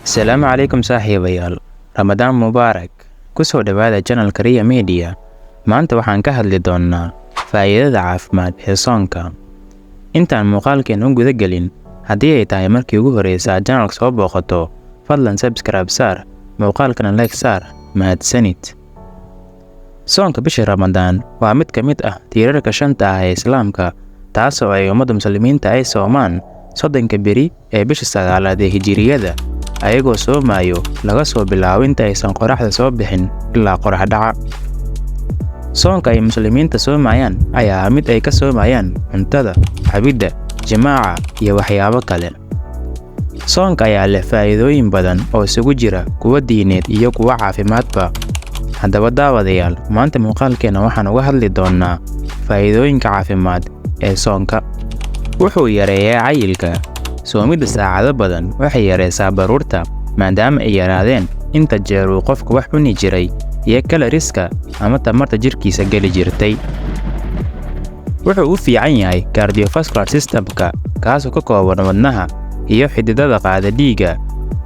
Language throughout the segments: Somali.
Asalaamu calaykum saaxiibayaal. Ramadaan Mubaarak. Ku soo dhawaada channel Kariya Media. Maanta waxaan ka hadli doonnaa faa'iidada caafimaad ee soonka. Intaan muuqaalkeen u guda gelin, haddii ay tahay markii ugu horreysay channel soo booqato, fadlan subscribe saar, muuqaalkana like saar, mahadsanid. Soonka bisha Ramadaan waa mid ka mid ah tiirarka shanta ah ee Islaamka, taasoo ay ummadda muslimiinta ay soomaan 30 beri ee bisha sagaalaad ee Hijriyada, ayagoo soomayo laga soo bilaabo inta aysan qoraxda soo bixin ilaa qorax dhaca. Soonka ay muslimiinta soomayaan ayaa mid ay ka soomayaan cuntada, cabidda, jimaaca iyo waxyaabo kale. Soonka ayaa leh faa'iidooyin badan oo isugu jira kuwa diineed iyo kuwa caafimaadba. Haddaba daawadayaal, maanta muuqaalkeena waxaan uga hadli doonnaa faa'iidooyinka caafimaad ee soonka. Wuxuu yareeyaa cayilka. Soomidda saacado badan waxay yareysaa baruurta maadaama ay yaraadeen inta jeer uu qofku wax cuni jiray iyo kaloriska ama tamarta jirkiisa geli jirtay. Wuxuu u fiican yahay cardiovascular systemka, kaasoo ka kooban wadnaha iyo xididada qaada dhiigga.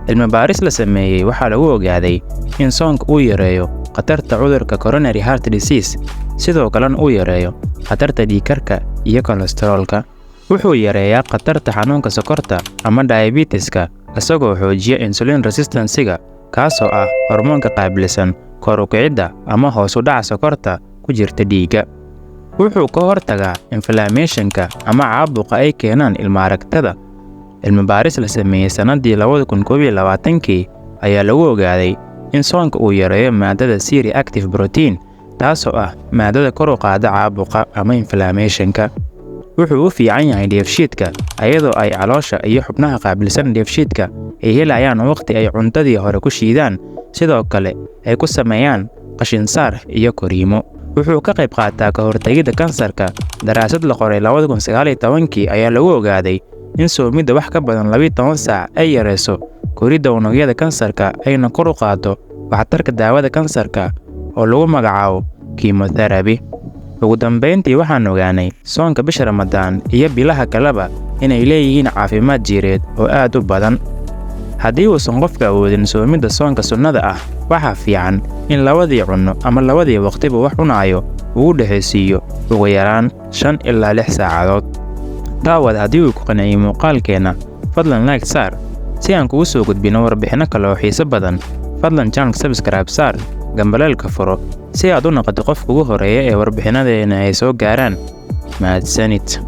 Cilmi baaris la sameeyay waxaa lagu ogaaday in soonka uu yareeyo khatarta cudurka coronary heart disease, sidoo kalena uu yareeyo khatarta dhiigkarka iyo kolestaroolka. Wuxuu yareeyaa khatarta xanuunka sokorta ama diabetiska, isagoo xoojiya insulin resistance-ga, kaasoo ah hormoonka qaabilsan kor u kicidda ama hoos u dhaca sokorta ku jirta dhiigga. Wuxuu ka hortagaa inflammation-ka ama caabuqa ay keenaan ilma aragtada. Cilmi baaris la sameeyay sanadii 2021 ayaa lagu ogaaday in soonka uu yareeyo maadada C-reactive protein, taasoo ah maadada kor u qaada caabuqa ama inflammation-ka. Wuxuu u fiican yahay dheefshiidka, iyadoo ay caloosha iyo xubnaha qaabilsan dheefshiidka ay helayaan waqti ay cuntadii hore ku shiidaan, sidoo kale ay ku sameeyaan qashin saar iyo koriimo. Wuxuu ka qayb qaataa ka hortagidda kansarka. Daraasad la qoray 2019 ayaa lagu ogaaday in soomidda wax ka badan 12 saac ay yareyso koridda unugyada kansarka ayna kor u qaado waxtarka daawada kansarka oo lagu magacaabo chemotherapy. Ugu dambeyntii, waxaan ogaanay soonka bisha Ramadaan iyo bilaha kaleba inay leeyihiin caafimaad jireed oo aad u badan. Haddii uusan qofka awoodin soomidda soonka sunnada ah, waxaa fiican in labadii cunno ama labadii waqtiba wax cunayo uu u dhexaysiiyo ugu yaraan 5 ilaa 6 saacadood. Daawad, haddii uu ku qanciyay muuqaalkeena, fadlan like saar. Si aan kugu soo gudbino warbixino kale oo xiiso badan, fadlan channel subscribe saar, gambaleelka furo si aad u noqoto qofka ugu horeeya ee warbixinadeena ay soo gaaraan. Mahadsanid.